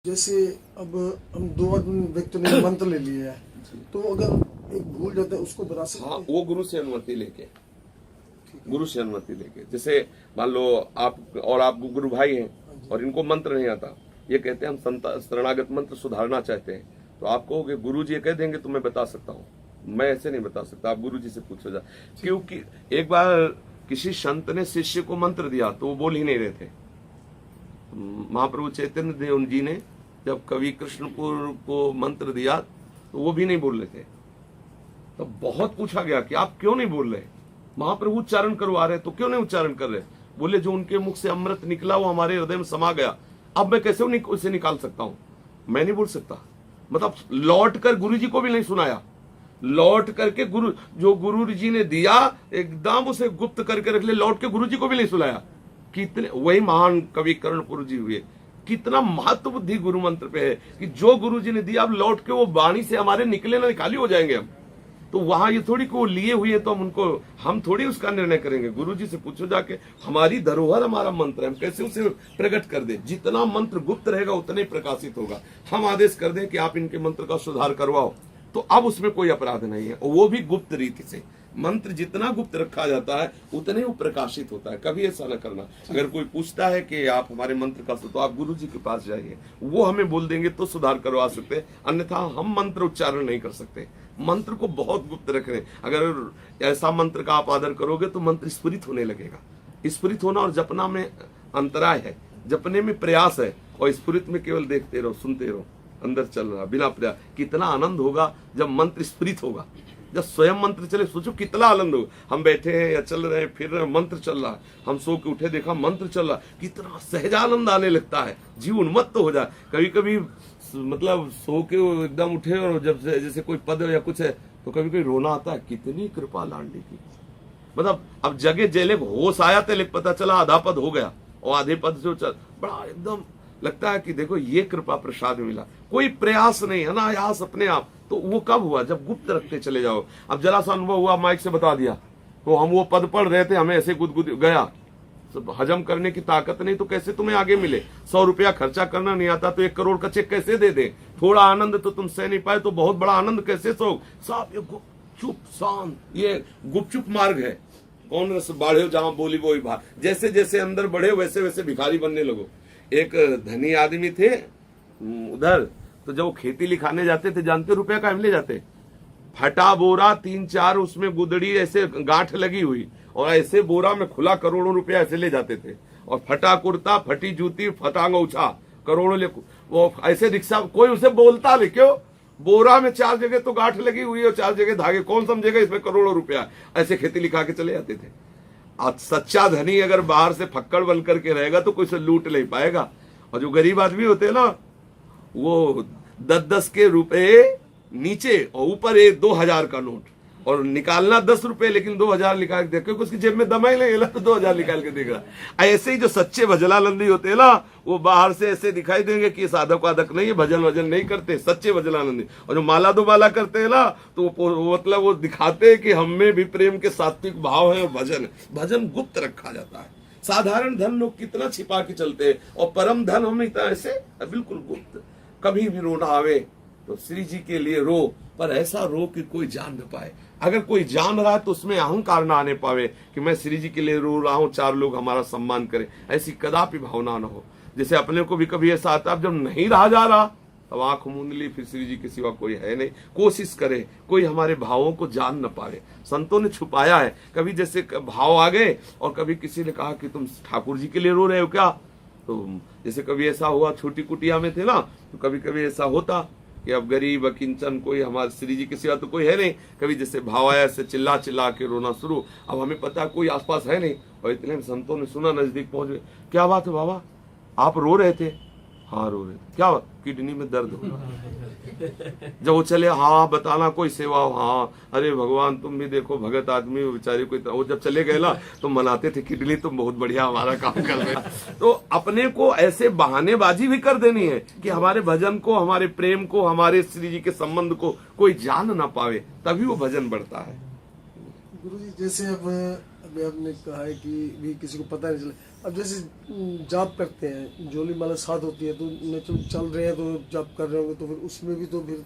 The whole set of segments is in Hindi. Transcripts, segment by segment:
जैसे अब हम दो आदमी व्यक्तियों ने मंत्र ले लिया है, तो अगर एक भूल जाता है उसको बता सकते हाँ, हैं? वो गुरु से अनुमति लेके, गुरु से अनुमति लेके। जैसे मान लो आप गुरु भाई हैं और इनको मंत्र नहीं आता, ये कहते हैं हम शरणागत मंत्र सुधारना चाहते हैं, तो आप कहोगे गुरु जी कह देंगे तो मैं बता सकता हूँ, मैं ऐसे नहीं बता सकता, आप गुरु जी से पूछो जा। क्योंकि एक बार किसी संत ने शिष्य को मंत्र दिया तो वो बोल ही नहीं रहे थे। महाप्रभु चैतन्य देव जी ने जब कवि कृष्णपुर को मंत्र दिया तो वो भी नहीं बोल रहे थे। तो बहुत पूछा गया कि आप क्यों नहीं बोल रहे, महाप्रभु उच्चारण करवा रहे तो क्यों नहीं उच्चारण कर रहे? बोले जो उनके मुख से अमृत निकला वो हमारे हृदय में समा गया, अब मैं कैसे उसे निकाल सकता हूं, मैं नहीं बोल सकता। मतलब लौट कर गुरु जी को भी नहीं सुनाया, लौट करके जो गुरु जी ने दिया एकदम उसे गुप्त करके रख ले, लौट के गुरु जी को भी नहीं सुनाया। कितने वही महान कवि कर्णपुर जी हुए, कितना महत्व बुद्धि गुरु मंत्र पे है कि जो गुरु जी ने दिया अब लौट के वो वाणी से हमारे निकले ना, खाली हो जाएंगे हम। तो वहां ये थोड़ी को लिए हुए तो हम थोड़ी उसका निर्णय करेंगे। गुरु जी से पूछो जाके, हमारी धरोहर हमारा मंत्र है, हम कैसे उसे प्रकट कर दे। जितना मंत्र गुप्त रहेगा उतना ही प्रकाशित होगा। हम आदेश कर दें कि आप इनके मंत्र का सुधार करवाओ तो अब उसमें कोई अपराध नहीं है, वो भी गुप्त रीति से। मंत्र जितना गुप्त रखा जाता है उतने वो प्रकाशित होता है। कभी ऐसा न करना, अगर कोई पूछता है कि आप हमारे मंत्र का, तो आप गुरु जी के पास जाइए, वो हमें बोल देंगे तो सुधार करवा सकते हैं, अन्यथा हम मंत्र उच्चारण नहीं कर सकते। मंत्र को बहुत गुप्त रख रहे। अगर ऐसा मंत्र का आप आदर करोगे तो मंत्र स्फुरित होने लगेगा। स्फुरित होना और जपना में अंतराय है, जपने में प्रयास है और स्फुरित में केवल देखते रहो, सुनते रहो, अंदर चल रहा बिना प्रयास। कितना आनंद होगा जब मंत्र स्फुरित होगा, जब स्वयं मंत्र चले, सोचो कितना आनंद होगा। हम बैठे हैं या चल रहे हैं, फिर मंत्र चल रहा है, हम सो के उठे देखा मंत्र चल रहा, कितना सहजानंद आने लगता है, जीव उन्मत्त हो जाए। कभी कभी मतलब सो के एकदम उठे और जब जैसे कोई पद या कुछ है तो कभी कभी रोना आता है, कितनी कृपा लांडी की। मतलब अब जगह जेले होश आया था, लेकिन पता चला आधा पद हो गया और आधे पद से बड़ा एकदम लगता है कि देखो ये कृपा प्रसाद मिला, कोई प्रयास नहीं, अनायास अपने आप। तो वो कब हुआ? जब गुप्त रखते चले जाओ। अब जरा सा अनुभव हुआ, माइक से बता दिया, तो हम वो पद पढ़ रहे थे, हमें ऐसे गुदगुद गया, तो हजम करने की ताकत नहीं तो कैसे तुम्हें आगे मिले? 100 रुपया खर्चा करना नहीं आता तो 1 करोड़ का चेक कैसे दे दे? थोड़ा आनंद तो तुम सह नहीं पाए तो बहुत बड़ा आनंद कैसे सो? साहब ये गुपचुप शांत, ये गुपचुप मार्ग है। कौन रस बाढ़े जहां बोली वो ही भार। जैसे जैसे अंदर बढ़े वैसे वैसे भिखारी बनने लगो। एक धनी आदमी थे उधर, तो जब वो खेती लिखाने जाते थे, जानते रुपया का ले जाते? फटा बोरा 3-4, उसमें गुदड़ी ऐसे गांठ लगी हुई, और ऐसे बोरा में खुला करोड़ों रुपया ऐसे ले जाते थे। और फटा कुर्ता, फटी जूती, फटा अंगूछा, करोड़ों ले। वो ऐसे रिक्शा, कोई उसे बोलता नहीं, क्यों? बोरा में 4 जगह तो गांठ लगी हुई और 4 जगह धागे, कौन समझेगा इसमें करोड़ों रुपया? ऐसे खेती लिखा के चले जाते थे। आज सच्चा धनी अगर बाहर से फक्कड़ बन करके रहेगा तो कोई से लूट नहीं पाएगा। और जो गरीब आदमी होते हैं ना, वो 10-10 के रुपए नीचे और ऊपर 2,000 का नोट, और निकालना 10 रुपए, लेकिन 2,000 निकाल के देख, क्योंकि उसकी जेब में दम ही नहीं, तो 2,000 निकाल के देख रहा। ऐसे ही जो सच्चे भजनानंदी होते हैं ना, वो बाहर से ऐसे दिखाई देंगे कि साधक वादक नहीं है, भजन वजन नहीं करते, सच्चे भजनानंदी। और जो माला दो माला करते हैं ना, तो मतलब वो दिखाते हैं कि हम में भी प्रेम के सात्विक भाव है और भजन गुप्त रखा जाता है। साधारण धन लोग कितना छिपा के चलते हैं, और परम धन हम इतना ऐसे बिल्कुल गुप्त। कभी भी रोना आवे तो श्री जी के लिए रो, पर ऐसा रो कि कोई जान न पाए। अगर कोई जान रहा है तो उसमें अहंकार ना आने पावे कि मैं श्री जी के लिए रो रहा हूं, 4 लोग हमारा सम्मान करें, ऐसी कदापि भावना न हो। जैसे अपने को भी कभी ऐसा आता है, जब नहीं रहा जा रहा तब आंख मूंद ली, फिर श्री जी के सिवा कोई है नहीं। कोशिश करे कोई हमारे भावों को जान न पावे। संतों ने छुपाया है, कभी जैसे भाव आ गए और कभी किसी ने कहा कि तुम ठाकुर जी के लिए रो रहे हो क्या? तो जैसे कभी ऐसा हुआ, छोटी कुटिया में थे ना, तो कभी कभी ऐसा होता कि अब गरीब किंचन, कोई हमारे श्री जी के सिवा तो कोई है नहीं। कभी जैसे भाव आया से चिल्ला चिल्ला के रोना शुरू। अब हमें पता कोई आसपास है नहीं, और इतने में संतों ने सुना, नजदीक पहुंच गए। क्या बात है बाबा, आप रो रहे थे? हाँ रो रहे थे। क्या बात? किडनी में दर्द हो रहा। जब वो चले, हाँ बताना कोई सेवा हो? हाँ, अरे भगवान तुम भी देखो, भगत आदमी बेचारे को। वो जब चले गए ना तो मनाते थे, किडनी तुम बहुत बढ़िया हमारा काम कर रहे। तो अपने को ऐसे बहानेबाजी भी कर देनी है कि हमारे भजन को, हमारे प्रेम को, हमारे श्री जी के संबंध को कोई जान ना पावे, तभी वो भजन बढ़ता है। गुरु जी, जैसे अब आपने कहा है कि भी किसी को पता नहीं चला, अब जैसे जाप करते हैं, जोली माला साध होती है, तो नेचुरल चल रहे हैं तो जाप कर रहे होंगे, तो फिर उसमें भी तो फिर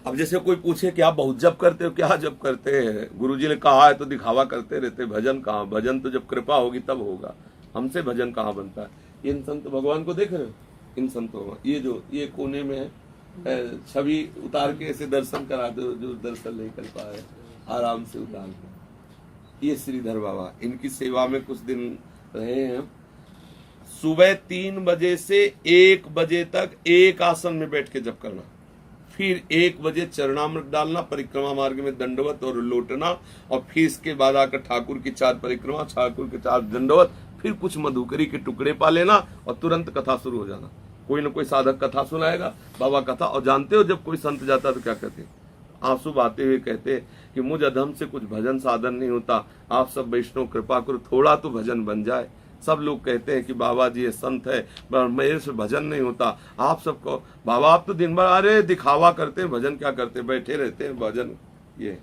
अब जैसे कोई पूछे कि आप बहुत जप करते हो, क्या जप करते हैं? गुरुजी ने कहा है तो दिखावा करते रहते, भजन कहाँ? भजन तो जब कृपा होगी तब होगा, हमसे भजन कहाँ बनता है। इन संत भगवान को देख रहे हो, इन संतों, ये कोने में है, छवि उतार के ऐसे दर्शन करा दो, जो दर्शन नहीं कर पाए आराम से उतार के। ये श्रीधर बाबा, इनकी सेवा में कुछ दिन रहे हैं। सुबह 3 बजे से 1 बजे तक एक आसन में बैठ के जप करना, फिर 1 बजे चरणामृत डालना, परिक्रमा मार्ग में दंडवत और लौटना, और फिर इसके बाद आकर ठाकुर की 4 परिक्रमा, ठाकुर के 4 दंडवत, फिर कुछ मधुकरी के टुकड़े पा लेना और तुरंत कथा शुरू हो जाना। कोई न कोई साधक कथा सुनाएगा, बाबा कथा। और जानते हो जब कोई संत जाता तो क्या कहते, आंसू बहाते हुए कहते कि मुझ अधम से कुछ भजन साधन नहीं होता, आप सब वैष्णव कृपा करो, थोड़ा तो भजन बन जाए। सब लोग कहते हैं कि बाबा जी ये संत है, मेरे से भजन नहीं होता। आप सबको बाबा, आप तो दिन भर अरे दिखावा करते हैं, भजन क्या करते हैं, बैठे रहते हैं भजन। ये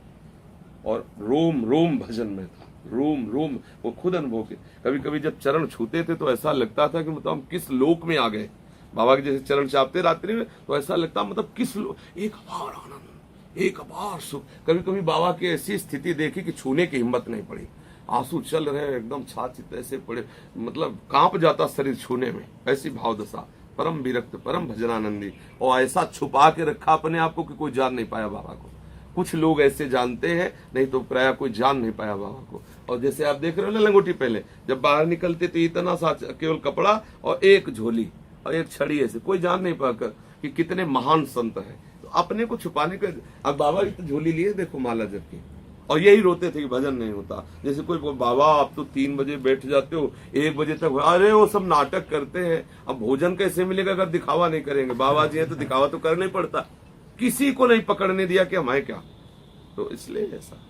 और रोम रोम भजन में था, रोम रोम, वो खुद अनुभव के। कभी कभी जब चरण छूते थे तो ऐसा लगता था कि मतलब हम किस लोक में आ गए। बाबा के जैसे चरण चापते रात्रि में तो ऐसा लगता मतलब किस एक अपार आनंद, एक अपार सुख। कभी कभी बाबा की ऐसी स्थिति देखी कि छूने की हिम्मत नहीं पड़ी, आंसू चल रहे हैं, एकदम छाती ऐसे पड़े, मतलब कांप जाता शरीर छूने में, ऐसी भाव दशा। परम विरक्त, परम भजनानंदी, और ऐसा छुपा के रखा अपने आप को कि कोई जान नहीं पाया बाबा को। कुछ लोग ऐसे जानते हैं, नहीं तो प्राय कोई जान नहीं पाया बाबा को। और जैसे आप देख रहे हो ना, लंगोटी पहले जब बाहर निकलते तो इतना सा केवल कपड़ा और एक झोली और एक छड़ी, ऐसे कोई जान नहीं पाकर कि कितने महान संत है। तो अपने को छुपाने के, अब बाबा की तो झोली लिए देखो माला जब की, और यही रोते थे कि भजन नहीं होता। जैसे कोई बाबा आप तो 3 बजे बैठ जाते हो, 1 बजे तक, अरे वो सब नाटक करते हैं। अब भोजन कैसे मिलेगा अगर दिखावा नहीं करेंगे? बाबा जी हैं तो दिखावा तो करना ही पड़ता, किसी को नहीं पकड़ने दिया कि हम हैं क्या, तो इसलिए ऐसा।